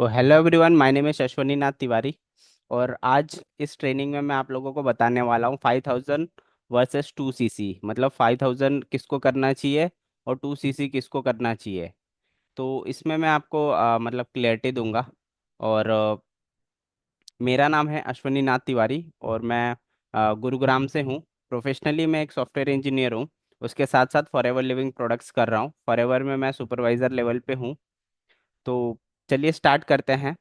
तो hello everyone, my name है अश्वनी नाथ तिवारी। और आज इस ट्रेनिंग में मैं आप लोगों को बताने वाला हूँ 5000 वर्सेस 2 सीसी, मतलब 5000 किसको करना चाहिए और 2 सीसी किसको करना चाहिए। तो इसमें मैं आपको मतलब क्लियरिटी दूंगा। और मेरा नाम है अश्वनी नाथ तिवारी और मैं गुरुग्राम से हूँ। प्रोफेशनली मैं एक सॉफ्टवेयर इंजीनियर हूँ। उसके साथ साथ फॉरएवर लिविंग प्रोडक्ट्स कर रहा हूँ। फॉरएवर में मैं सुपरवाइजर लेवल पे हूँ। तो चलिए स्टार्ट करते हैं।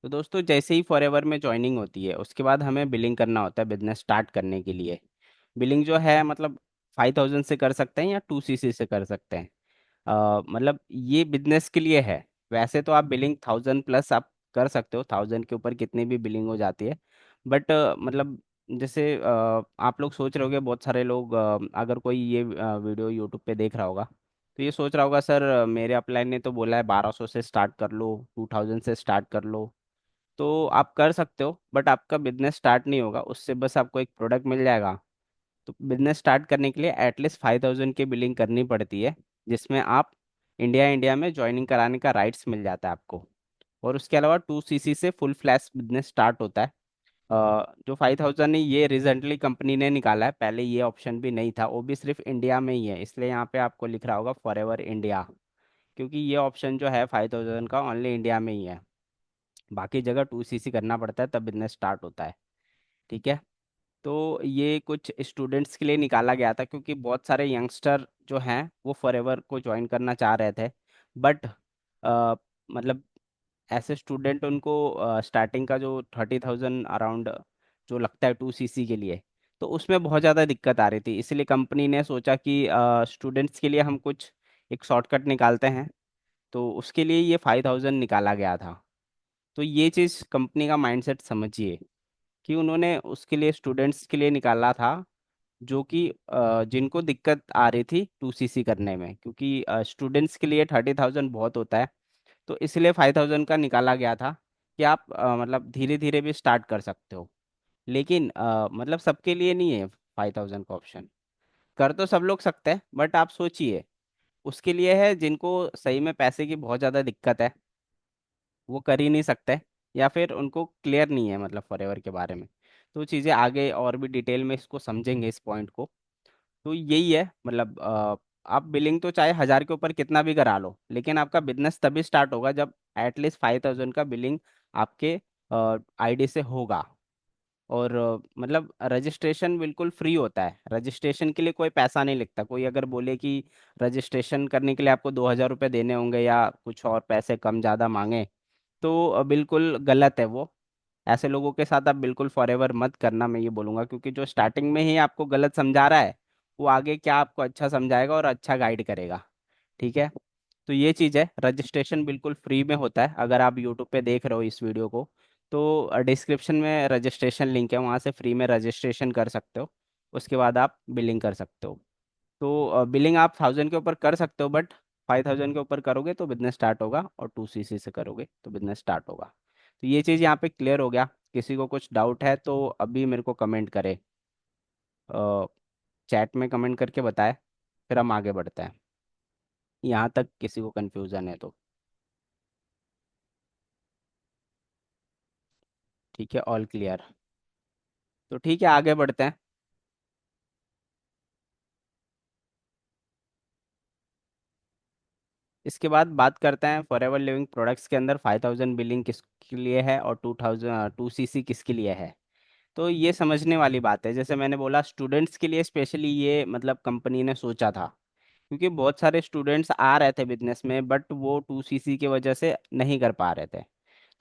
तो दोस्तों, जैसे ही फॉरएवर में ज्वाइनिंग होती है उसके बाद हमें बिलिंग करना होता है बिजनेस स्टार्ट करने के लिए। बिलिंग जो है मतलब 5000 से कर सकते हैं या 2 सीसी से कर सकते हैं। मतलब ये बिजनेस के लिए है। वैसे तो आप बिलिंग 1000 प्लस आप कर सकते हो, 1000 के ऊपर कितनी भी बिलिंग हो जाती है। बट मतलब जैसे आप लोग सोच रहे होगे, बहुत सारे लोग अगर कोई ये वीडियो यूट्यूब पे देख रहा होगा तो ये सोच रहा होगा, सर मेरे अपलाइन ने तो बोला है 1200 से स्टार्ट कर लो, 2000 से स्टार्ट कर लो। तो आप कर सकते हो बट आपका बिजनेस स्टार्ट नहीं होगा उससे, बस आपको एक प्रोडक्ट मिल जाएगा। तो बिजनेस स्टार्ट करने के लिए एटलीस्ट 5000 की बिलिंग करनी पड़ती है, जिसमें आप इंडिया इंडिया में ज्वाइनिंग कराने का राइट्स मिल जाता है आपको। और उसके अलावा 2 सीसी से फुल फ्लैश बिजनेस स्टार्ट होता है। जो 5000 है ये रिसेंटली कंपनी ने निकाला है, पहले ये ऑप्शन भी नहीं था, वो भी सिर्फ इंडिया में ही है, इसलिए यहाँ पे आपको लिख रहा होगा फॉरएवर इंडिया। क्योंकि ये ऑप्शन जो है 5000 का ओनली इंडिया में ही है। बाकी जगह 2 सीसी करना पड़ता है तब बिजनेस स्टार्ट होता है। ठीक है। तो ये कुछ स्टूडेंट्स के लिए निकाला गया था क्योंकि बहुत सारे यंगस्टर जो हैं वो फॉरएवर को ज्वाइन करना चाह रहे थे। बट मतलब ऐसे स्टूडेंट उनको स्टार्टिंग का जो 30,000 अराउंड जो लगता है 2 सीसी के लिए, तो उसमें बहुत ज़्यादा दिक्कत आ रही थी। इसलिए कंपनी ने सोचा कि स्टूडेंट्स के लिए हम कुछ एक शॉर्टकट निकालते हैं। तो उसके लिए ये 5000 निकाला गया था। तो ये चीज़ कंपनी का माइंडसेट समझिए कि उन्होंने उसके लिए स्टूडेंट्स के लिए निकाला था जो कि जिनको दिक्कत आ रही थी 2 सीसी करने में, क्योंकि स्टूडेंट्स के लिए 30,000 बहुत होता है। तो इसलिए 5000 का निकाला गया था कि आप मतलब धीरे धीरे भी स्टार्ट कर सकते हो। लेकिन मतलब सबके लिए नहीं है 5000 का ऑप्शन। कर तो सब लोग सकते हैं बट आप सोचिए, उसके लिए है जिनको सही में पैसे की बहुत ज़्यादा दिक्कत है, वो कर ही नहीं सकते, या फिर उनको क्लियर नहीं है मतलब फॉरएवर के बारे में। तो चीज़ें आगे और भी डिटेल में इसको समझेंगे इस पॉइंट को। तो यही है मतलब आप बिलिंग तो चाहे 1000 के ऊपर कितना भी करा लो, लेकिन आपका बिजनेस तभी स्टार्ट होगा जब एटलीस्ट 5000 का बिलिंग आपके आईडी से होगा। और मतलब रजिस्ट्रेशन बिल्कुल फ्री होता है, रजिस्ट्रेशन के लिए कोई पैसा नहीं लगता। कोई अगर बोले कि रजिस्ट्रेशन करने के लिए आपको 2000 रुपये देने होंगे या कुछ और पैसे कम ज़्यादा मांगे, तो बिल्कुल गलत है वो। ऐसे लोगों के साथ आप बिल्कुल फॉरएवर मत करना, मैं ये बोलूँगा, क्योंकि जो स्टार्टिंग में ही आपको गलत समझा रहा है वो आगे क्या आपको अच्छा समझाएगा और अच्छा गाइड करेगा। ठीक है। तो ये चीज़ है, रजिस्ट्रेशन बिल्कुल फ्री में होता है। अगर आप यूट्यूब पे देख रहे हो इस वीडियो को तो डिस्क्रिप्शन में रजिस्ट्रेशन लिंक है, वहाँ से फ्री में रजिस्ट्रेशन कर सकते हो। उसके बाद आप बिलिंग कर सकते हो। तो बिलिंग आप 1000 के ऊपर कर सकते हो बट 5000 के ऊपर करोगे तो बिजनेस स्टार्ट होगा, और 2 सीसी से करोगे तो बिजनेस स्टार्ट होगा। तो ये चीज़ यहाँ पे क्लियर हो गया। किसी को कुछ डाउट है तो अभी मेरे को कमेंट करे, चैट में कमेंट करके बताए, फिर हम आगे बढ़ते हैं। यहाँ तक किसी को कन्फ्यूज़न है तो ठीक है, ऑल क्लियर। तो ठीक है, आगे बढ़ते हैं। इसके बाद बात करते हैं फॉरएवर लिविंग प्रोडक्ट्स के अंदर 5000 बिलिंग किसके लिए है और 2 सीसी किसके लिए है। तो ये समझने वाली बात है, जैसे मैंने बोला स्टूडेंट्स के लिए स्पेशली ये मतलब कंपनी ने सोचा था, क्योंकि बहुत सारे स्टूडेंट्स आ रहे थे बिजनेस में बट वो 2 सीसी की वजह से नहीं कर पा रहे थे।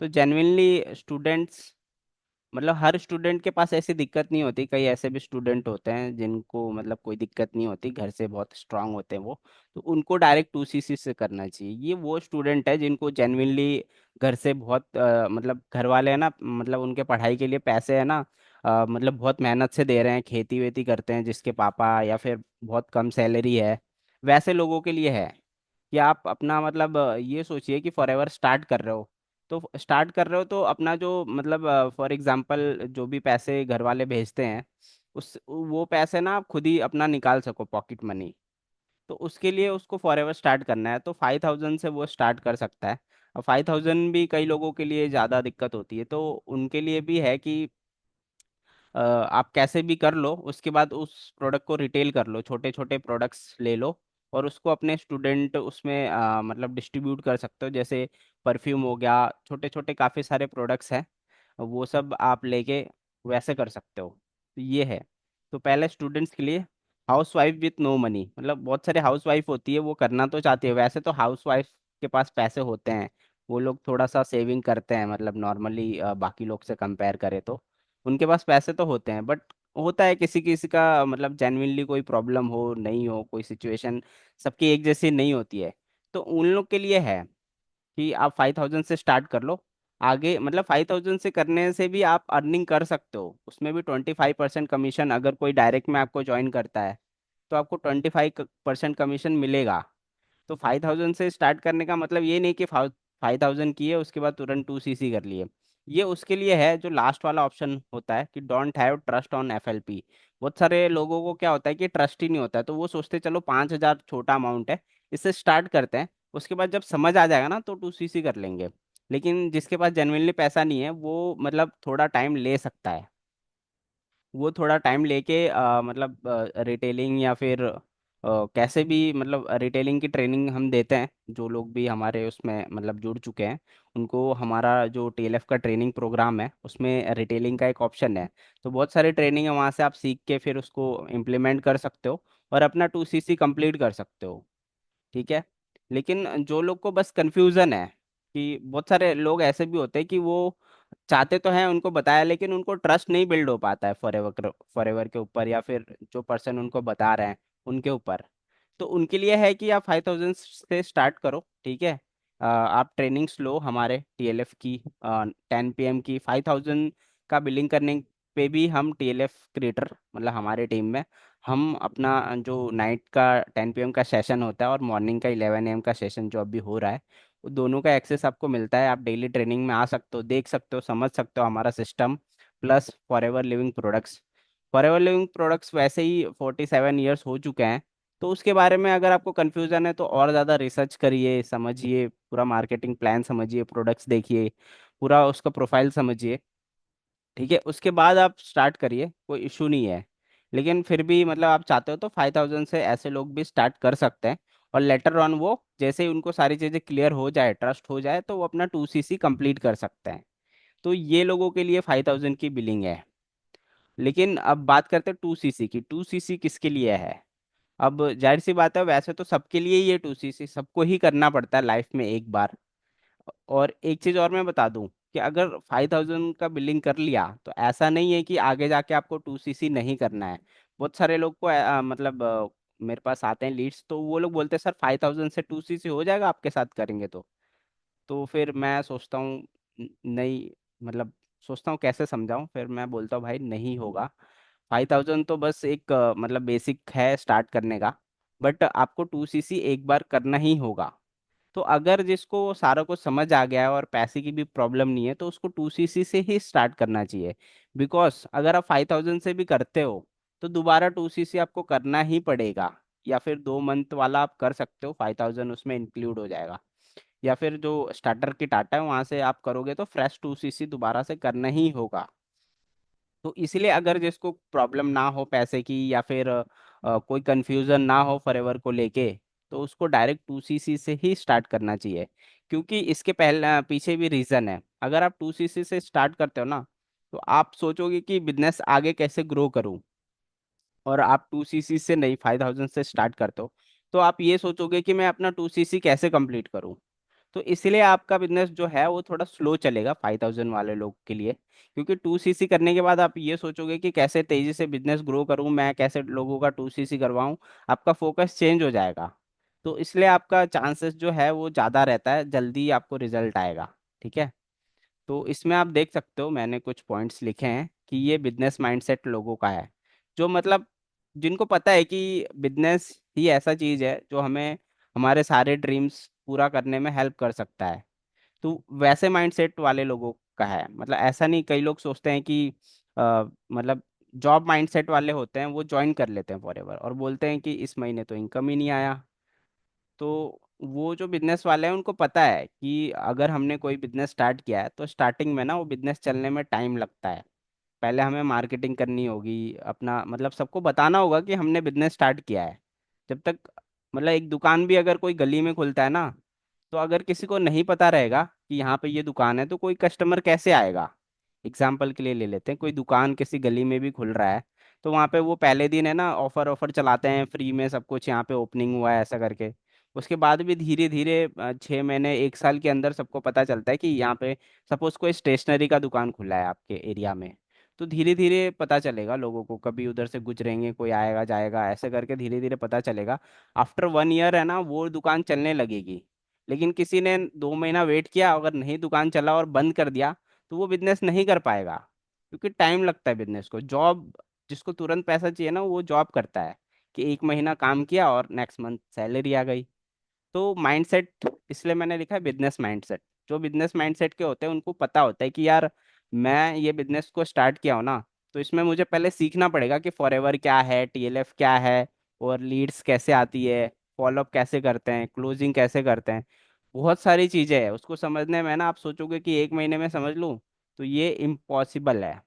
तो जेन्युइनली स्टूडेंट्स मतलब हर स्टूडेंट के पास ऐसी दिक्कत नहीं होती, कई ऐसे भी स्टूडेंट होते हैं जिनको मतलब कोई दिक्कत नहीं होती, घर से बहुत स्ट्रांग होते हैं वो। तो उनको डायरेक्ट 2 सीसी से करना चाहिए। ये वो स्टूडेंट है जिनको जेन्युइनली घर से बहुत मतलब घर वाले है ना, मतलब उनके पढ़ाई के लिए पैसे है ना, मतलब बहुत मेहनत से दे रहे हैं, खेती वेती करते हैं जिसके पापा, या फिर बहुत कम सैलरी है। वैसे लोगों के लिए है कि आप अपना मतलब ये सोचिए कि फॉरएवर स्टार्ट कर रहे हो। तो स्टार्ट कर रहे हो तो अपना जो मतलब फॉर एग्जांपल जो भी पैसे घर वाले भेजते हैं, उस वो पैसे ना आप खुद ही अपना निकाल सको, पॉकेट मनी। तो उसके लिए उसको फॉरएवर स्टार्ट करना है, तो 5,000 से वो स्टार्ट कर सकता है। अब 5,000 भी कई लोगों के लिए ज़्यादा दिक्कत होती है, तो उनके लिए भी है कि आप कैसे भी कर लो, उसके बाद उस प्रोडक्ट को रिटेल कर लो, छोटे छोटे प्रोडक्ट्स ले लो और उसको अपने स्टूडेंट उसमें मतलब डिस्ट्रीब्यूट कर सकते हो। जैसे परफ्यूम हो गया, छोटे छोटे काफ़ी सारे प्रोडक्ट्स हैं, वो सब आप लेके वैसे कर सकते हो। तो ये है। तो पहले स्टूडेंट्स के लिए, housewife with no money, मतलब बहुत सारे हाउस वाइफ होती है वो करना तो चाहती है, वैसे तो हाउस वाइफ के पास पैसे होते हैं, वो लोग थोड़ा सा सेविंग करते हैं, मतलब नॉर्मली बाकी लोग से कंपेयर करें तो उनके पास पैसे तो होते हैं। बट होता है किसी किसी का, मतलब जेन्युइनली कोई प्रॉब्लम हो नहीं हो, कोई सिचुएशन सबकी एक जैसी नहीं होती है, तो उन लोग के लिए है कि आप 5,000 से स्टार्ट कर लो। आगे मतलब 5,000 से करने से भी आप अर्निंग कर सकते हो, उसमें भी 25% कमीशन, अगर कोई डायरेक्ट में आपको ज्वाइन करता है तो आपको 25% कमीशन मिलेगा। तो 5,000 से स्टार्ट करने का मतलब ये नहीं कि 5,000 किए उसके बाद तुरंत 2 सीसी कर लिए। ये उसके लिए है जो लास्ट वाला ऑप्शन होता है कि don't have trust on FLP. बहुत सारे लोगों को क्या होता है कि ट्रस्ट ही नहीं होता है, तो वो सोचते चलो 5,000 छोटा अमाउंट है, इससे स्टार्ट करते हैं, उसके बाद जब समझ आ जाएगा ना तो 2 सीसी कर लेंगे। लेकिन जिसके पास जेनुइनली पैसा नहीं है वो मतलब थोड़ा टाइम ले सकता है, वो थोड़ा टाइम लेके मतलब रिटेलिंग या फिर कैसे भी, मतलब रिटेलिंग की ट्रेनिंग हम देते हैं, जो लोग भी हमारे उसमें मतलब जुड़ चुके हैं उनको हमारा जो टीएलएफ का ट्रेनिंग प्रोग्राम है उसमें रिटेलिंग का एक ऑप्शन है। तो बहुत सारी ट्रेनिंग है, वहाँ से आप सीख के फिर उसको इम्प्लीमेंट कर सकते हो और अपना 2 सीसी कंप्लीट कर सकते हो। ठीक है। लेकिन जो लोग को बस कंफ्यूजन है, कि बहुत सारे लोग ऐसे भी होते हैं कि वो चाहते तो हैं, उनको बताया लेकिन उनको ट्रस्ट नहीं बिल्ड हो पाता है फॉरएवर के ऊपर या फिर जो पर्सन उनको बता रहे हैं उनके ऊपर। तो उनके लिए है कि आप 5,000 से स्टार्ट करो। ठीक है। आप ट्रेनिंग्स लो हमारे टीएलएफ की, 10 PM की 5,000 का बिलिंग करने पे भी हम टीएलएफ क्रिएटर, मतलब हमारे टीम में हम अपना जो नाइट का 10 PM का सेशन होता है और मॉर्निंग का 11 AM का सेशन जो अभी हो रहा है, वो दोनों का एक्सेस आपको मिलता है। आप डेली ट्रेनिंग में आ सकते हो, देख सकते हो, समझ सकते हो हमारा system, plus forever living products. Forever living products वैसे ही 47 ईयर्स हो चुके हैं, तो उसके बारे में अगर आपको कन्फ्यूज़न है तो और ज़्यादा रिसर्च करिए, समझिए, पूरा मार्केटिंग प्लान समझिए, प्रोडक्ट्स देखिए, पूरा उसका प्रोफाइल समझिए। ठीक है, उसके बाद आप स्टार्ट करिए, कोई इशू नहीं है। लेकिन फिर भी मतलब आप चाहते हो तो 5,000 से ऐसे लोग भी स्टार्ट कर सकते हैं, और लेटर ऑन वो जैसे ही उनको सारी चीज़ें क्लियर हो जाए, ट्रस्ट हो जाए, तो वो अपना 2 सीसी कंप्लीट कर सकते हैं। तो ये लोगों के लिए 5,000 की बिलिंग है। लेकिन अब बात करते हैं 2 सीसी की। 2 सीसी किसके लिए है? अब जाहिर सी बात है, वैसे तो सबके लिए ये 2 सीसी सबको ही करना पड़ता है लाइफ में एक बार। और एक चीज और मैं बता दूं कि अगर 5,000 का बिलिंग कर लिया तो ऐसा नहीं है कि आगे जाके आपको 2 सीसी नहीं करना है। बहुत सारे लोग को मतलब मेरे पास आते हैं लीड्स, तो वो लोग बोलते हैं सर 5,000 से 2 सीसी हो जाएगा आपके साथ करेंगे तो फिर मैं सोचता हूँ नहीं, मतलब सोचता हूँ कैसे समझाऊं, फिर मैं बोलता हूँ भाई नहीं होगा। 5,000 तो बस एक मतलब बेसिक है स्टार्ट करने का, बट आपको 2 सीसी एक बार करना ही होगा। तो अगर जिसको सारा कुछ समझ आ गया है और पैसे की भी प्रॉब्लम नहीं है तो उसको 2 सीसी से ही स्टार्ट करना चाहिए। बिकॉज अगर आप 5,000 से भी करते हो तो दोबारा 2 सीसी आपको करना ही पड़ेगा, या फिर 2 मंथ वाला आप कर सकते हो, 5,000 उसमें इंक्लूड हो जाएगा। या फिर जो स्टार्टर की टाटा है वहां से आप करोगे तो फ्रेश 2 सीसी दोबारा से करना ही होगा। तो इसलिए अगर जिसको प्रॉब्लम ना हो पैसे की, या फिर कोई कंफ्यूजन ना हो फॉरएवर को लेके, तो उसको डायरेक्ट 2 सीसी से ही स्टार्ट करना चाहिए। क्योंकि इसके पहले पीछे भी रीजन है। अगर आप 2 सीसी से स्टार्ट करते हो ना, तो आप सोचोगे कि बिजनेस आगे कैसे ग्रो करूं, और आप 2 सीसी से नहीं 5,000 से स्टार्ट करते हो, तो आप ये सोचोगे कि मैं अपना 2 सीसी कैसे कंप्लीट करूं। तो इसलिए आपका बिजनेस जो है वो थोड़ा स्लो चलेगा 5,000 वाले लोग के लिए। क्योंकि 2 सीसी करने के बाद आप ये सोचोगे कि कैसे तेजी से बिजनेस ग्रो करूं, मैं कैसे लोगों का 2 सीसी करवाऊं, आपका फोकस चेंज हो जाएगा। तो इसलिए आपका चांसेस जो है वो ज़्यादा रहता है, जल्दी आपको रिजल्ट आएगा। ठीक है। तो इसमें आप देख सकते हो मैंने कुछ पॉइंट्स लिखे हैं कि ये बिजनेस माइंडसेट लोगों का है, जो मतलब जिनको पता है कि बिजनेस ही ऐसा चीज़ है जो हमें हमारे सारे ड्रीम्स पूरा करने में हेल्प कर सकता है। तो वैसे माइंडसेट वाले लोगों का है, मतलब ऐसा नहीं, कई लोग सोचते हैं कि मतलब जॉब माइंडसेट वाले होते हैं वो ज्वाइन कर लेते हैं फॉरएवर और बोलते हैं कि इस महीने तो इनकम ही नहीं आया। तो वो जो बिजनेस वाले हैं उनको पता है कि अगर हमने कोई बिजनेस स्टार्ट किया है तो स्टार्टिंग में ना वो बिजनेस चलने में टाइम लगता है। पहले हमें मार्केटिंग करनी होगी, अपना मतलब सबको बताना होगा कि हमने बिजनेस स्टार्ट किया है। जब तक मतलब एक दुकान भी अगर कोई गली में खुलता है ना, तो अगर किसी को नहीं पता रहेगा कि यहाँ पे ये दुकान है तो कोई कस्टमर कैसे आएगा। एग्जाम्पल के लिए ले लेते हैं, कोई दुकान किसी गली में भी खुल रहा है, तो वहाँ पे वो पहले दिन है ना ऑफर ऑफर चलाते हैं, फ्री में सब कुछ यहाँ पे ओपनिंग हुआ है ऐसा करके। उसके बाद भी धीरे धीरे 6 महीने 1 साल के अंदर सबको पता चलता है कि यहाँ पे सपोज कोई स्टेशनरी का दुकान खुला है आपके एरिया में। तो धीरे धीरे पता चलेगा लोगों को, कभी उधर से गुजरेंगे कोई आएगा जाएगा ऐसे करके धीरे धीरे पता चलेगा। आफ्टर 1 ईयर है ना वो दुकान चलने लगेगी। लेकिन किसी ने 2 महीना वेट किया, अगर नहीं दुकान चला और बंद कर दिया, तो वो बिजनेस नहीं कर पाएगा। क्योंकि टाइम लगता है बिजनेस को। जॉब जिसको तुरंत पैसा चाहिए ना वो जॉब करता है कि 1 महीना काम किया और नेक्स्ट मंथ सैलरी आ गई। तो माइंडसेट इसलिए मैंने लिखा है बिजनेस माइंडसेट। जो बिजनेस माइंडसेट के होते हैं उनको पता होता है कि यार मैं ये बिजनेस को स्टार्ट किया हो ना, तो इसमें मुझे पहले सीखना पड़ेगा कि फॉरएवर क्या है, टीएलएफ क्या है, और लीड्स कैसे आती है, फॉलोअप कैसे करते हैं, क्लोजिंग कैसे करते हैं। बहुत सारी चीजें हैं उसको समझने में ना। आप सोचोगे कि 1 महीने में समझ लूँ, तो ये इम्पॉसिबल है,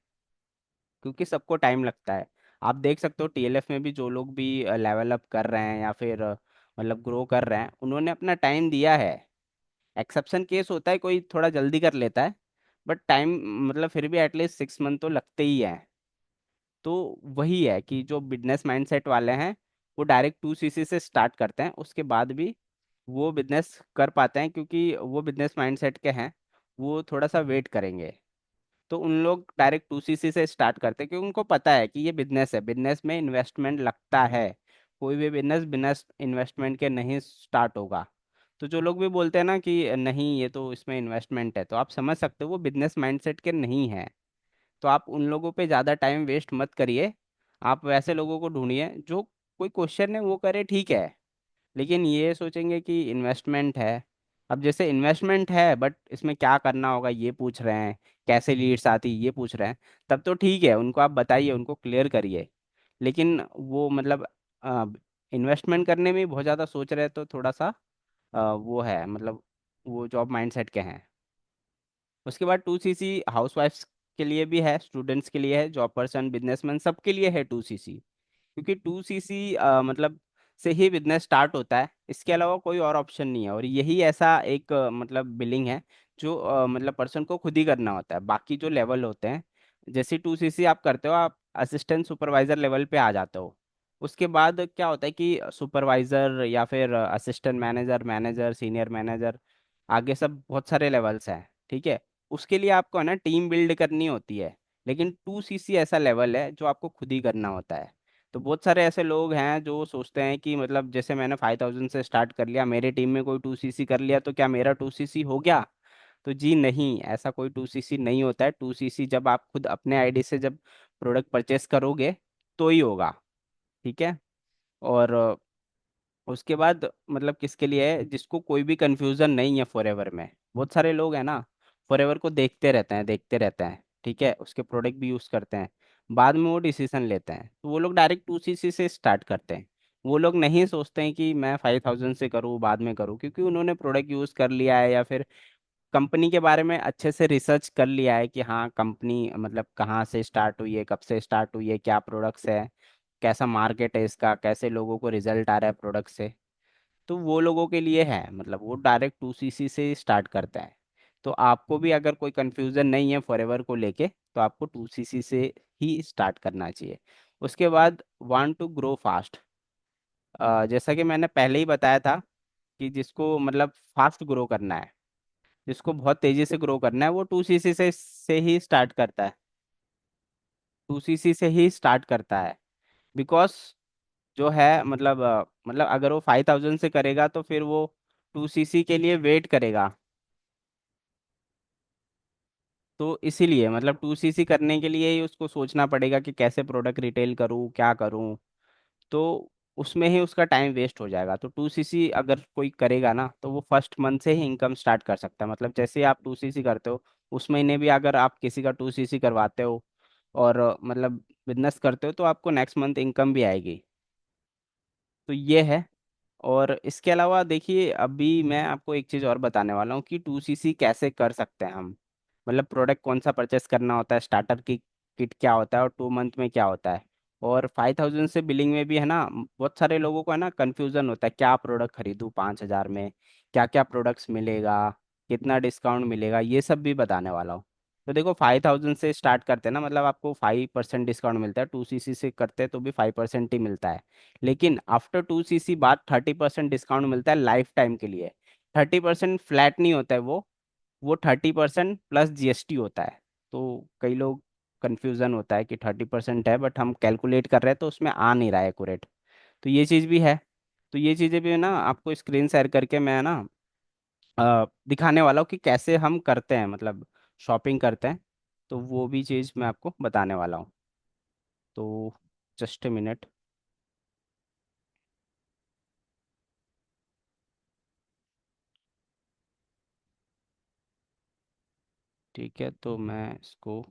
क्योंकि सबको टाइम लगता है। आप देख सकते हो टीएलएफ में भी जो लोग भी लेवल अप कर रहे हैं या फिर मतलब ग्रो कर रहे हैं, उन्होंने अपना टाइम दिया है। एक्सेप्शन केस होता है कोई थोड़ा जल्दी कर लेता है, बट टाइम मतलब फिर भी एटलीस्ट 6 मंथ तो लगते ही है। तो वही है कि जो बिजनेस माइंडसेट वाले हैं वो डायरेक्ट 2 सीसी से स्टार्ट करते हैं, उसके बाद भी वो बिजनेस कर पाते हैं, क्योंकि वो बिजनेस माइंडसेट के हैं। वो थोड़ा सा वेट करेंगे। तो उन लोग डायरेक्ट 2 सीसी से स्टार्ट करते हैं क्योंकि उनको पता है कि ये बिजनेस है, बिजनेस में इन्वेस्टमेंट लगता है। कोई भी बिजनेस बिना इन्वेस्टमेंट के नहीं स्टार्ट होगा। तो जो लोग भी बोलते हैं ना कि नहीं ये तो इसमें इन्वेस्टमेंट है, तो आप समझ सकते हो वो बिजनेस माइंडसेट के नहीं है। तो आप उन लोगों पे ज़्यादा टाइम वेस्ट मत करिए। आप वैसे लोगों को ढूंढिए जो कोई क्वेश्चन है वो करे, ठीक है, लेकिन ये सोचेंगे कि इन्वेस्टमेंट है। अब जैसे इन्वेस्टमेंट है बट इसमें क्या करना होगा ये पूछ रहे हैं, कैसे लीड्स आती ये पूछ रहे हैं, तब तो ठीक है, उनको आप बताइए, उनको क्लियर करिए। लेकिन वो मतलब इन्वेस्टमेंट करने में बहुत ज़्यादा सोच रहे हैं, तो थोड़ा सा वो है मतलब वो जॉब माइंडसेट के हैं। उसके बाद 2 सीसी हाउसवाइफ्स के लिए भी है, स्टूडेंट्स के लिए है, जॉब पर्सन, बिजनेसमैन, सबके लिए है 2 सीसी। क्योंकि 2 सीसी मतलब से ही बिजनेस स्टार्ट होता है, इसके अलावा कोई और ऑप्शन नहीं है। और यही ऐसा एक मतलब बिलिंग है जो मतलब पर्सन को खुद ही करना होता है। बाकी जो लेवल होते हैं, जैसे 2 सीसी आप करते हो आप असिस्टेंट सुपरवाइजर लेवल पे आ जाते हो। उसके बाद क्या होता है कि सुपरवाइजर या फिर assistant manager, manager, senior manager, आगे सब बहुत सारे लेवल्स हैं, ठीक है। उसके लिए आपको है ना टीम बिल्ड करनी होती है। लेकिन 2 सीसी ऐसा लेवल है जो आपको खुद ही करना होता है। तो बहुत सारे ऐसे लोग हैं जो सोचते हैं कि मतलब जैसे मैंने 5,000 से स्टार्ट कर लिया, मेरे टीम में कोई 2 सीसी कर लिया तो क्या मेरा 2 सीसी हो गया। तो जी नहीं, ऐसा कोई 2 सीसी नहीं होता है। 2 सीसी जब आप खुद अपने आईडी से जब प्रोडक्ट परचेस करोगे तो ही होगा, ठीक है। और उसके बाद मतलब किसके लिए है, जिसको कोई भी कंफ्यूजन नहीं है फॉरएवर में। बहुत सारे लोग हैं ना फॉरएवर को देखते रहते हैं, देखते रहते हैं, ठीक है, उसके प्रोडक्ट भी यूज करते हैं, बाद में वो डिसीजन लेते हैं, तो वो लोग डायरेक्ट 2 सीसी से स्टार्ट करते हैं। वो लोग नहीं सोचते हैं कि मैं 5,000 से करूँ बाद में करूँ, क्योंकि उन्होंने प्रोडक्ट यूज कर लिया है या फिर कंपनी के बारे में अच्छे से रिसर्च कर लिया है कि हाँ कंपनी मतलब कहाँ से स्टार्ट हुई है, कब से स्टार्ट हुई है, क्या प्रोडक्ट्स है, कैसा मार्केट है इसका, कैसे लोगों को रिजल्ट आ रहा है प्रोडक्ट से। तो वो लोगों के लिए है, मतलब वो डायरेक्ट 2 सीसी से स्टार्ट करता है। तो आपको भी अगर कोई कंफ्यूजन नहीं है फॉरएवर को लेके, तो आपको 2 सीसी से ही स्टार्ट करना चाहिए। उसके बाद वांट टू ग्रो फास्ट, जैसा कि मैंने पहले ही बताया था कि जिसको मतलब फास्ट ग्रो करना है, जिसको बहुत तेजी से ग्रो करना है, वो 2 सीसी से ही स्टार्ट करता है। 2 सीसी से ही स्टार्ट करता है। बिकॉज जो है मतलब अगर वो 5,000 से करेगा तो फिर वो 2 सीसी के लिए वेट करेगा। तो इसीलिए मतलब 2 सीसी करने के लिए ही उसको सोचना पड़ेगा कि कैसे प्रोडक्ट रिटेल करूँ, क्या करूँ। तो उसमें ही उसका टाइम वेस्ट हो जाएगा। तो 2 सीसी अगर कोई करेगा ना तो वो फर्स्ट मंथ से ही इनकम स्टार्ट कर सकता है। मतलब जैसे ही आप 2 सीसी करते हो, उस महीने भी अगर आप किसी का 2 सीसी करवाते हो, और मतलब बिजनेस करते हो तो आपको नेक्स्ट मंथ इनकम भी आएगी। तो ये है। और इसके अलावा देखिए, अभी मैं आपको एक चीज़ और बताने वाला हूँ कि 2CC कैसे कर सकते हैं हम। मतलब प्रोडक्ट कौन सा परचेस करना होता है, स्टार्टर की किट क्या होता है, और 2 मंथ में क्या होता है। और 5,000 से बिलिंग में भी है ना, बहुत सारे लोगों को है ना कन्फ्यूज़न होता है, क्या प्रोडक्ट खरीदूँ 5,000 में, क्या क्या प्रोडक्ट्स मिलेगा, कितना डिस्काउंट मिलेगा, ये सब भी बताने वाला हूँ। तो देखो, 5,000 से स्टार्ट करते हैं ना, मतलब आपको 5% डिस्काउंट मिलता है। 2CC से करते हैं तो भी 5% ही मिलता है। लेकिन आफ्टर 2CC बाद 30% डिस्काउंट मिलता है लाइफ टाइम के लिए। 30% फ्लैट नहीं होता है वो 30% प्लस GST होता है। तो कई लोग कंफ्यूजन होता है कि 30% है, बट हम कैलकुलेट कर रहे हैं तो उसमें आ नहीं रहा है एक्यूरेट। तो ये चीज़ भी है। तो ये चीज़ें भी है ना, आपको स्क्रीन शेयर करके मैं ना दिखाने वाला हूँ कि कैसे हम करते हैं, मतलब शॉपिंग करते हैं। तो वो भी चीज़ मैं आपको बताने वाला हूँ। तो जस्ट ए मिनट। ठीक है, तो मैं इसको,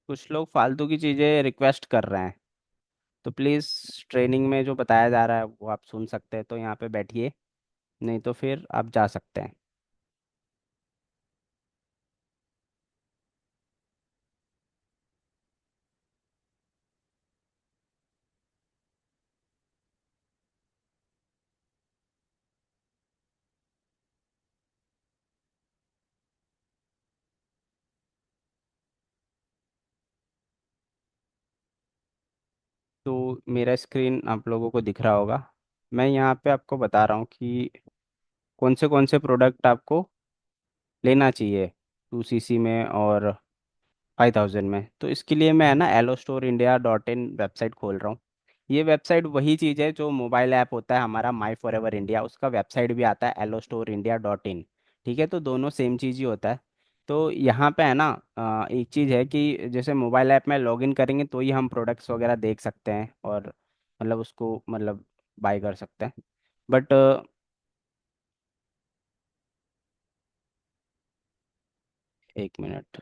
कुछ लोग फालतू की चीज़ें रिक्वेस्ट कर रहे हैं, तो प्लीज़ ट्रेनिंग में जो बताया जा रहा है वो आप सुन सकते हैं, तो यहाँ पे बैठिए, नहीं तो फिर आप जा सकते हैं। तो मेरा स्क्रीन आप लोगों को दिख रहा होगा। मैं यहाँ पे आपको बता रहा हूँ कि कौन से प्रोडक्ट आपको लेना चाहिए 2CC में और 5,000 में। तो इसके लिए मैं है ना Allostorindia.in वेबसाइट खोल रहा हूँ। ये वेबसाइट वही चीज़ है जो मोबाइल ऐप होता है हमारा माई फॉर एवर इंडिया, उसका वेबसाइट भी आता है Allostorindia.in। ठीक है, तो दोनों सेम चीज़ ही होता है। तो यहाँ पे है ना, एक चीज़ है कि जैसे मोबाइल ऐप में लॉगिन करेंगे तो ही हम प्रोडक्ट्स वगैरह देख सकते हैं, और मतलब उसको मतलब बाय कर सकते हैं। But 1 minute.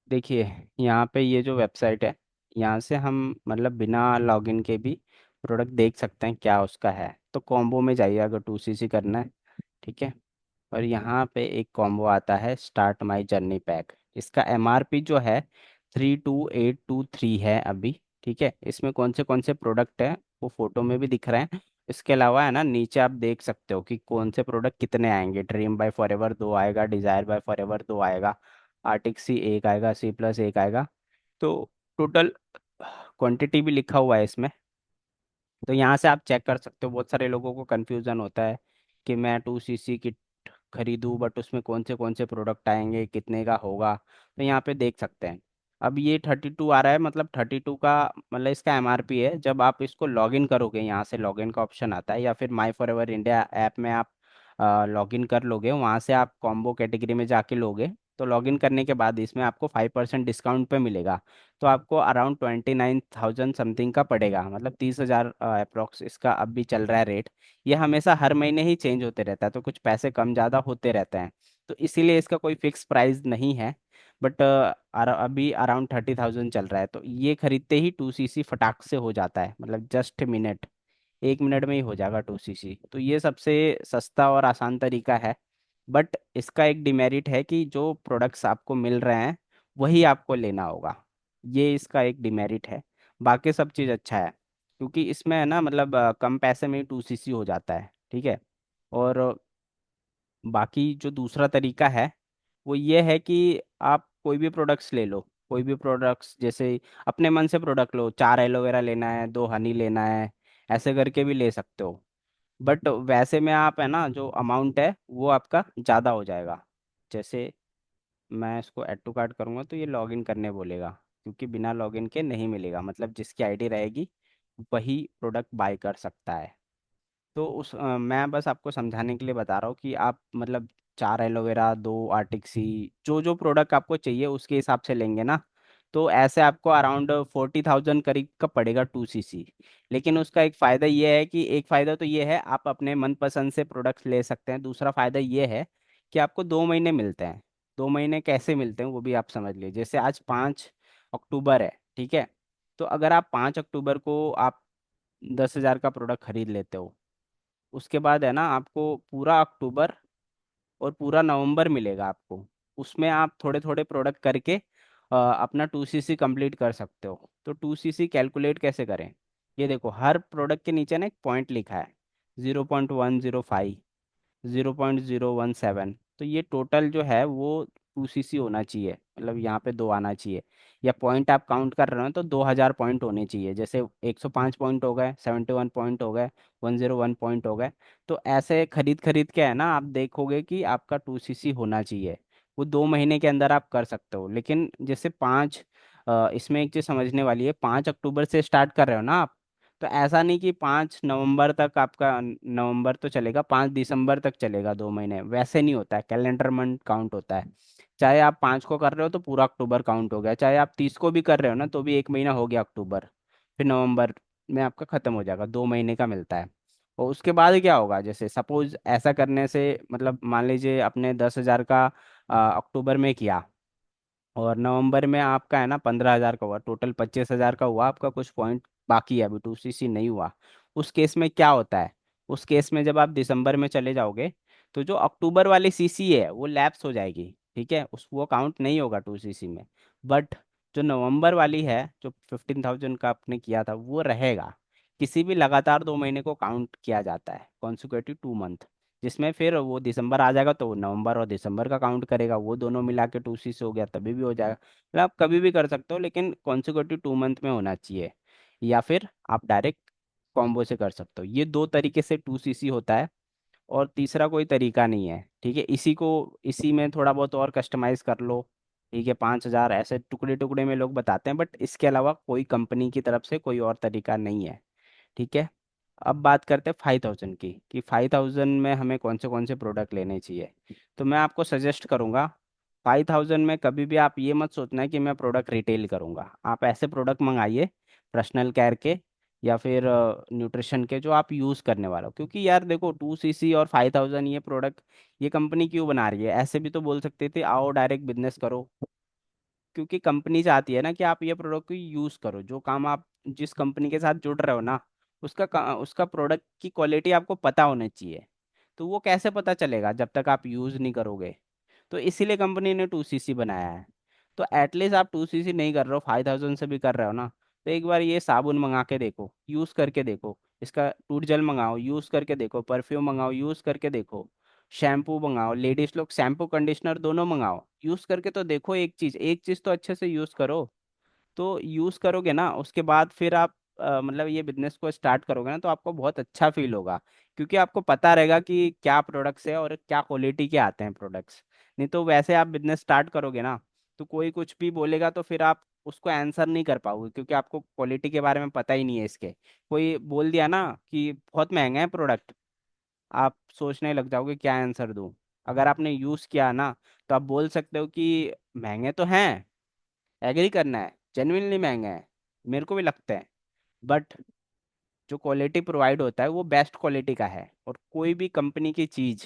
देखिए, यहाँ पे ये जो वेबसाइट है, यहाँ से हम मतलब बिना लॉगिन के भी प्रोडक्ट देख सकते हैं क्या उसका है। तो कॉम्बो में जाइए अगर 2CC करना है। ठीक है। और यहाँ पे एक कॉम्बो आता है स्टार्ट माई जर्नी पैक। इसका MRP जो है 32,823 है अभी। ठीक है, इसमें कौन से प्रोडक्ट हैं वो फोटो में भी दिख रहे हैं। इसके अलावा है ना, नीचे आप देख सकते हो कि कौन से प्रोडक्ट कितने आएंगे। ड्रीम बाय फॉरएवर 2 आएगा, डिजायर बाय फॉरएवर 2 आएगा, आर्टिक सी 1 आएगा, C+1 आएगा। तो टोटल क्वांटिटी भी लिखा हुआ है इसमें। तो यहाँ से आप चेक कर सकते हो। बहुत सारे लोगों को कन्फ्यूज़न होता है कि मैं 2CC किट खरीदूं, बट उसमें कौन से प्रोडक्ट आएंगे, कितने का होगा। तो यहाँ पे देख सकते हैं। अब ये 32 आ रहा है, मतलब 32 का मतलब इसका MRP है। जब आप इसको लॉगिन करोगे, यहाँ से लॉगिन का ऑप्शन आता है, या फिर माई फॉर एवर इंडिया ऐप में आप लॉगिन कर लोगे, वहाँ से आप कॉम्बो कैटेगरी में जाके लोगे। तो लॉगिन करने के बाद इसमें आपको 5% डिस्काउंट पे मिलेगा। तो आपको अराउंड 29,000 समथिंग का पड़ेगा, मतलब 30,000 अप्रोक्स इसका अब भी चल रहा है रेट। ये हमेशा हर महीने ही चेंज होते रहता है, तो कुछ पैसे कम ज़्यादा होते रहते हैं। तो इसीलिए इसका कोई फिक्स प्राइस नहीं है। बट अभी अराउंड 30,000 चल रहा है, तो ये खरीदते ही 2CC फटाक से हो जाता है, मतलब जस्ट मिनट, 1 मिनट में ही हो जाएगा 2CC। तो ये सबसे सस्ता और आसान तरीका है। बट इसका एक डिमेरिट है कि जो प्रोडक्ट्स आपको मिल रहे हैं वही आपको लेना होगा। ये इसका एक डिमेरिट है। बाकी सब चीज़ अच्छा है, क्योंकि इसमें है ना, मतलब कम पैसे में ही 2CC हो जाता है। ठीक है। और बाकी जो दूसरा तरीका है वो ये है कि आप कोई भी प्रोडक्ट्स ले लो। कोई भी प्रोडक्ट्स, जैसे अपने मन से प्रोडक्ट लो, 4 एलोवेरा लेना है, 2 हनी लेना है, ऐसे करके भी ले सकते हो। बट वैसे में आप है ना, जो अमाउंट है वो आपका ज़्यादा हो जाएगा। जैसे मैं इसको ऐड टू कार्ट करूँगा तो ये लॉगिन करने बोलेगा, क्योंकि बिना लॉगिन के नहीं मिलेगा। मतलब जिसकी आईडी रहेगी वही प्रोडक्ट बाय कर सकता है। तो मैं बस आपको समझाने के लिए बता रहा हूँ कि आप मतलब 4 एलोवेरा, 2 आर्टिक सी, जो जो प्रोडक्ट आपको चाहिए उसके हिसाब से लेंगे ना, तो ऐसे आपको अराउंड 40,000 करीब का पड़ेगा 2 सीसी। लेकिन उसका एक फ़ायदा ये है कि एक फ़ायदा तो ये है आप अपने मनपसंद से प्रोडक्ट्स ले सकते हैं। दूसरा फ़ायदा ये है कि आपको 2 महीने मिलते हैं। 2 महीने कैसे मिलते हैं वो भी आप समझ लीजिए। जैसे आज 5 अक्टूबर है, ठीक है। तो अगर आप 5 अक्टूबर को आप 10,000 का प्रोडक्ट खरीद लेते हो, उसके बाद है ना आपको पूरा अक्टूबर और पूरा नवंबर मिलेगा आपको। उसमें आप थोड़े थोड़े प्रोडक्ट करके अपना 2 सीसी कंप्लीट कर सकते हो। तो 2 सीसी कैलकुलेट कैसे करें, ये देखो हर प्रोडक्ट के नीचे ना एक पॉइंट लिखा है, 0.105, 0.017। तो ये टोटल जो है वो 2 सीसी होना चाहिए, मतलब यहाँ पे दो आना चाहिए। या पॉइंट आप काउंट कर रहे हो तो 2,000 पॉइंट होने चाहिए। जैसे 105 पॉइंट हो गए, 71 पॉइंट हो गए, 101 पॉइंट हो गए। तो ऐसे खरीद खरीद के है ना आप देखोगे कि आपका 2 सीसी होना चाहिए। वो 2 महीने के अंदर आप कर सकते हो। लेकिन जैसे इसमें एक चीज़ समझने वाली है, 5 अक्टूबर से स्टार्ट कर रहे हो ना आप, तो ऐसा नहीं कि 5 नवंबर तक आपका, नवंबर तो चलेगा, 5 दिसंबर तक चलेगा 2 महीने, वैसे नहीं होता है। कैलेंडर मंथ काउंट होता है। चाहे आप 5 को कर रहे हो तो पूरा अक्टूबर काउंट हो गया, चाहे आप 30 को भी कर रहे हो ना तो भी एक महीना हो गया अक्टूबर। फिर नवंबर में आपका खत्म हो जाएगा, 2 महीने का मिलता है। और उसके बाद क्या होगा, जैसे सपोज ऐसा करने से, मतलब मान लीजिए अपने 10,000 का अक्टूबर में किया, और नवंबर में आपका है ना 15,000 का हुआ, टोटल 25,000 का हुआ आपका, कुछ पॉइंट बाकी है अभी 2 सीसी नहीं हुआ। उस केस में क्या होता है, उस केस में जब आप दिसंबर में चले जाओगे तो जो अक्टूबर वाली सीसी है वो लैप्स हो जाएगी, ठीक है, उस वो काउंट नहीं होगा 2 सीसी में। बट जो नवंबर वाली है, जो 15,000 का आपने किया था वो रहेगा। किसी भी लगातार 2 महीने को काउंट किया जाता है, कॉन्सिक्यूटिव 2 मंथ, जिसमें फिर वो दिसंबर आ जाएगा तो वो नवंबर और दिसंबर का काउंट करेगा, वो दोनों मिला के 2 सीसी हो गया, तभी भी हो जाएगा। मतलब आप कभी भी कर सकते हो, लेकिन कॉन्सिक्यूटिव 2 मंथ में होना चाहिए। या फिर आप डायरेक्ट कॉम्बो से कर सकते हो। ये दो तरीके से 2 सीसी होता है, और तीसरा कोई तरीका नहीं है, ठीक है। इसी में थोड़ा बहुत और कस्टमाइज कर लो, ठीक है। 5,000 ऐसे टुकड़े टुकड़े में लोग बताते हैं, बट इसके अलावा कोई कंपनी की तरफ से कोई और तरीका नहीं है, ठीक है। अब बात करते हैं 5,000 की, कि 5,000 में हमें कौन से प्रोडक्ट लेने चाहिए। तो मैं आपको सजेस्ट करूंगा, 5,000 में कभी भी आप ये मत सोचना है कि मैं प्रोडक्ट रिटेल करूंगा। आप ऐसे प्रोडक्ट मंगाइए पर्सनल केयर के, या फिर न्यूट्रिशन के, जो आप यूज़ करने वाला हो। क्योंकि यार देखो 2 सीसी और 5,000 ये प्रोडक्ट ये कंपनी क्यों बना रही है, ऐसे भी तो बोल सकते थे आओ डायरेक्ट बिजनेस करो। क्योंकि कंपनी चाहती है ना कि आप ये प्रोडक्ट को यूज़ करो। जो काम आप जिस कंपनी के साथ जुड़ रहे हो ना, उसका प्रोडक्ट की क्वालिटी आपको पता होनी चाहिए। तो वो कैसे पता चलेगा जब तक आप यूज़ नहीं करोगे। तो इसीलिए कंपनी ने 2 सीसी बनाया है। तो एटलीस्ट आप 2 सीसी नहीं कर रहे हो, 5,000 से भी कर रहे हो ना, तो एक बार ये साबुन मंगा के देखो, यूज़ करके देखो। इसका टूट जेल मंगाओ, यूज़ करके देखो। परफ्यूम मंगाओ, यूज़ करके देखो। शैम्पू मंगाओ, लेडीज लोग शैम्पू कंडीशनर दोनों मंगाओ, यूज़ करके तो देखो। एक चीज़ तो अच्छे से यूज़ करो। तो यूज़ करोगे ना उसके बाद फिर आप मतलब ये बिजनेस को स्टार्ट करोगे ना, तो आपको बहुत अच्छा फील होगा। क्योंकि आपको पता रहेगा कि क्या प्रोडक्ट्स है और क्या क्वालिटी के आते हैं प्रोडक्ट्स। नहीं तो वैसे आप बिजनेस स्टार्ट करोगे ना, तो कोई कुछ भी बोलेगा तो फिर आप उसको आंसर नहीं कर पाओगे, क्योंकि आपको क्वालिटी के बारे में पता ही नहीं है इसके। कोई बोल दिया ना कि बहुत महंगा है प्रोडक्ट, आप सोचने लग जाओगे क्या आंसर दूं। अगर आपने यूज़ किया ना, तो आप बोल सकते हो कि महंगे तो हैं, एग्री करना है, जेन्युइनली महंगा है, मेरे को भी लगता है। बट जो क्वालिटी प्रोवाइड होता है वो बेस्ट क्वालिटी का है। और कोई भी कंपनी की चीज़,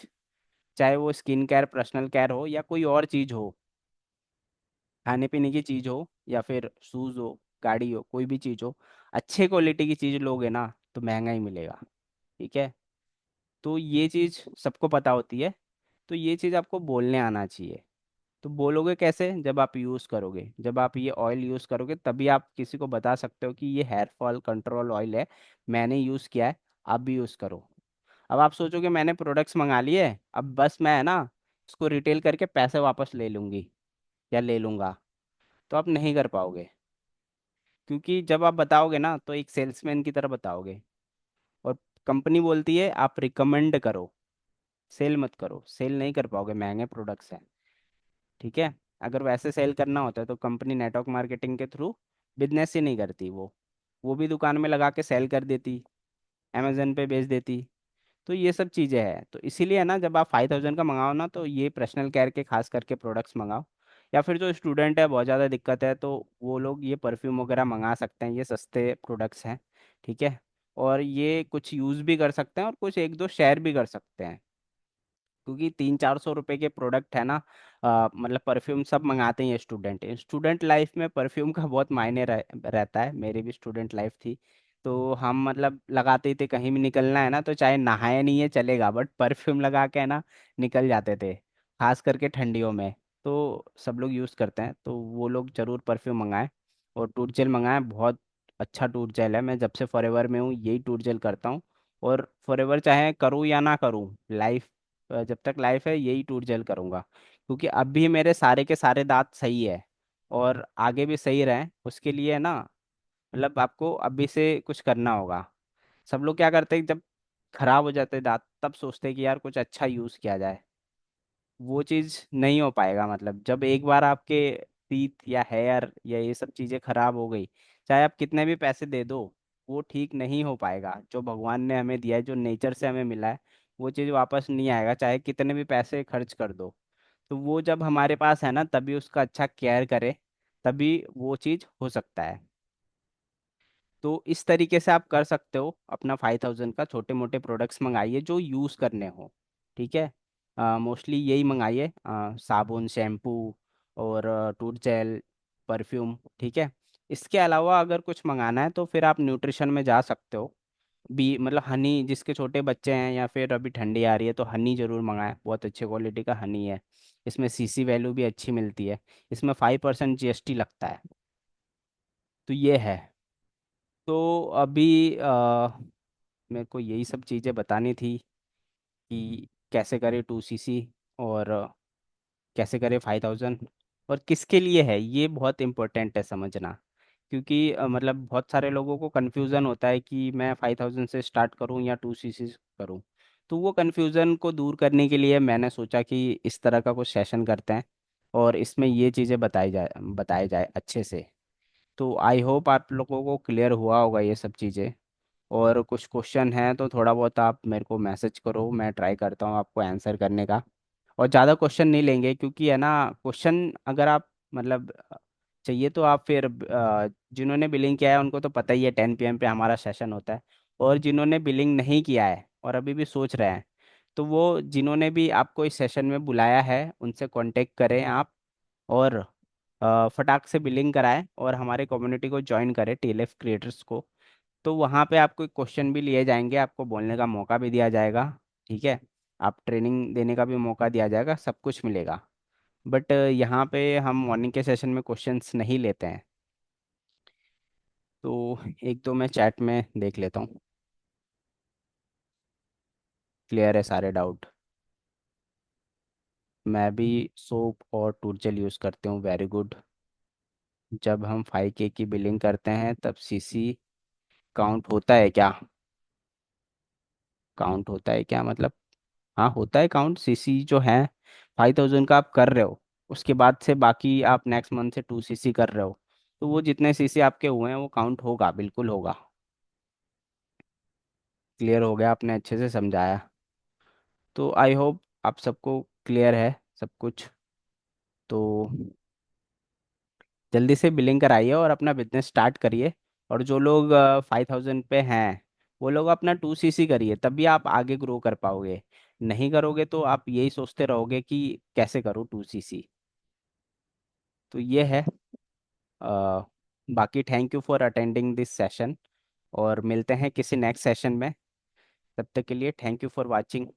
चाहे वो स्किन केयर, पर्सनल केयर हो, या कोई और चीज़ हो, खाने पीने की चीज़ हो, या फिर शूज़ हो, गाड़ी हो, कोई भी चीज़ हो, अच्छे क्वालिटी की चीज़ लोगे ना तो महंगा ही मिलेगा, ठीक है। तो ये चीज़ सबको पता होती है। तो ये चीज़ आपको बोलने आना चाहिए। तो बोलोगे कैसे, जब आप यूज़ करोगे, जब आप ये ऑयल यूज़ करोगे तभी आप किसी को बता सकते हो कि ये हेयर फॉल कंट्रोल ऑयल है, मैंने यूज़ किया है, आप भी यूज़ करो। अब आप सोचोगे मैंने प्रोडक्ट्स मंगा लिए, अब बस मैं है ना इसको रिटेल करके पैसे वापस ले लूँगी या ले लूँगा, तो आप नहीं कर पाओगे। क्योंकि जब आप बताओगे ना तो एक सेल्समैन की तरह बताओगे। और कंपनी बोलती है आप रिकमेंड करो, सेल मत करो। सेल नहीं कर पाओगे, महंगे प्रोडक्ट्स हैं, ठीक है। अगर वैसे सेल करना होता है तो कंपनी नेटवर्क मार्केटिंग के थ्रू बिजनेस ही नहीं करती। वो भी दुकान में लगा के सेल कर देती, अमेजन पे बेच देती। तो ये सब चीज़ें हैं, तो इसीलिए ना जब आप 5000 का मंगाओ ना, तो ये पर्सनल केयर के खास करके प्रोडक्ट्स मंगाओ। या फिर जो स्टूडेंट है, बहुत ज़्यादा दिक्कत है, तो वो लोग ये परफ्यूम वगैरह मंगा सकते हैं, ये सस्ते प्रोडक्ट्स हैं। ठीक है। और ये कुछ यूज़ भी कर सकते हैं और कुछ एक दो शेयर भी कर सकते हैं, क्योंकि 300-400 रुपए के प्रोडक्ट है ना। मतलब परफ्यूम सब मंगाते हैं स्टूडेंट, स्टूडेंट लाइफ में परफ्यूम का बहुत मायने रहता है। मेरी भी स्टूडेंट लाइफ थी, तो हम मतलब लगाते ही थे, कहीं भी निकलना है ना, तो चाहे नहाए नहीं है चलेगा, बट परफ्यूम लगा के है ना निकल जाते थे, खास करके ठंडियों में। तो सब लोग यूज़ करते हैं, तो वो लोग जरूर परफ्यूम मंगाएं। और टूथ जेल मंगाएं, बहुत अच्छा टूथ जेल है। मैं जब से फॉरएवर में हूँ यही टूथ जेल करता हूँ। और फॉरएवर चाहे करूँ या ना करूँ, लाइफ जब तक लाइफ है यही टूट जेल करूंगा, क्योंकि अब भी मेरे सारे के सारे दांत सही है, और आगे भी सही रहें उसके लिए ना, मतलब आपको अभी से कुछ करना होगा। सब लोग क्या करते हैं, जब खराब हो जाते हैं दांत तब सोचते हैं कि यार कुछ अच्छा यूज किया जाए। वो चीज नहीं हो पाएगा, मतलब जब एक बार आपके टीथ या हेयर या ये सब चीजें खराब हो गई, चाहे आप कितने भी पैसे दे दो, वो ठीक नहीं हो पाएगा। जो भगवान ने हमें दिया है, जो नेचर से हमें मिला है, वो चीज वापस नहीं आएगा, चाहे कितने भी पैसे खर्च कर दो। तो वो जब हमारे पास है ना, तभी उसका अच्छा केयर करे, तभी वो चीज हो सकता है। तो इस तरीके से आप कर सकते हो, अपना 5000 का छोटे मोटे प्रोडक्ट्स मंगाइए जो यूज़ करने हो। ठीक है। मोस्टली यही मंगाइए, साबुन, शैम्पू और टूथ जेल, परफ्यूम। ठीक है। इसके अलावा अगर कुछ मंगाना है तो फिर आप न्यूट्रिशन में जा सकते हो। बी मतलब हनी, जिसके छोटे बच्चे हैं या फिर अभी ठंडी आ रही है, तो हनी जरूर मंगाएं, बहुत अच्छे क्वालिटी का हनी है। इसमें सीसी वैल्यू भी अच्छी मिलती है। इसमें 5% जीएसटी लगता है। तो ये है। तो अभी मेरे को यही सब चीज़ें बतानी थी कि कैसे करें 2 सीसी, और कैसे करें 5000, और किसके लिए है ये बहुत इम्पोर्टेंट है समझना। क्योंकि मतलब बहुत सारे लोगों को कन्फ्यूज़न होता है कि मैं 5000 से स्टार्ट करूं या 2 सीसी करूं। तो वो कन्फ्यूज़न को दूर करने के लिए मैंने सोचा कि इस तरह का कुछ सेशन करते हैं, और इसमें ये चीज़ें बताए जाए अच्छे से। तो आई होप आप लोगों को क्लियर हुआ होगा ये सब चीज़ें। और कुछ क्वेश्चन है तो थोड़ा बहुत आप मेरे को मैसेज करो, मैं ट्राई करता हूँ आपको आंसर करने का। और ज़्यादा क्वेश्चन नहीं लेंगे, क्योंकि है ना, क्वेश्चन अगर आप मतलब चाहिए तो आप फिर जिन्होंने बिलिंग किया है उनको तो पता ही है 10 PM पे हमारा सेशन होता है। और जिन्होंने बिलिंग नहीं किया है और अभी भी सोच रहे हैं, तो वो जिन्होंने भी आपको इस सेशन में बुलाया है उनसे कांटेक्ट करें आप, और फटाक से बिलिंग कराएं और हमारे कम्युनिटी को ज्वाइन करें, टीएलएफ क्रिएटर्स को। तो वहाँ पे आपको क्वेश्चन भी लिए जाएंगे, आपको बोलने का मौका भी दिया जाएगा। ठीक है। आप ट्रेनिंग देने का भी मौका दिया जाएगा, सब कुछ मिलेगा। बट यहाँ पे हम मॉर्निंग के सेशन में क्वेश्चंस नहीं लेते हैं। तो एक दो मैं चैट में देख लेता हूँ। क्लियर है सारे डाउट? मैं भी सोप और टूरजेल यूज़ करती हूँ, वेरी गुड। जब हम 5K की बिलिंग करते हैं तब सीसी काउंट होता है क्या? काउंट होता है क्या मतलब? हाँ होता है काउंट, सीसी जो है 5000 का आप कर रहे हो, उसके बाद से बाकी आप नेक्स्ट मंथ से 2 सीसी कर रहे हो, तो वो जितने सीसी आपके हुए हैं वो काउंट होगा, बिल्कुल होगा। क्लियर हो गया, आपने अच्छे से समझाया। तो आई होप आप सबको क्लियर है सब कुछ। तो जल्दी से बिलिंग कराइए और अपना बिजनेस स्टार्ट करिए। और जो लोग 5000 पे हैं, वो लोग अपना 2 सीसी करिए, तभी आप आगे ग्रो कर पाओगे। नहीं करोगे तो आप यही सोचते रहोगे कि कैसे करूँ 2 सीसी। तो ये है। अ, बाकी thank you for attending this session, और मिलते हैं किसी नेक्स्ट सेशन में। तब तक के लिए थैंक यू फॉर वाचिंग।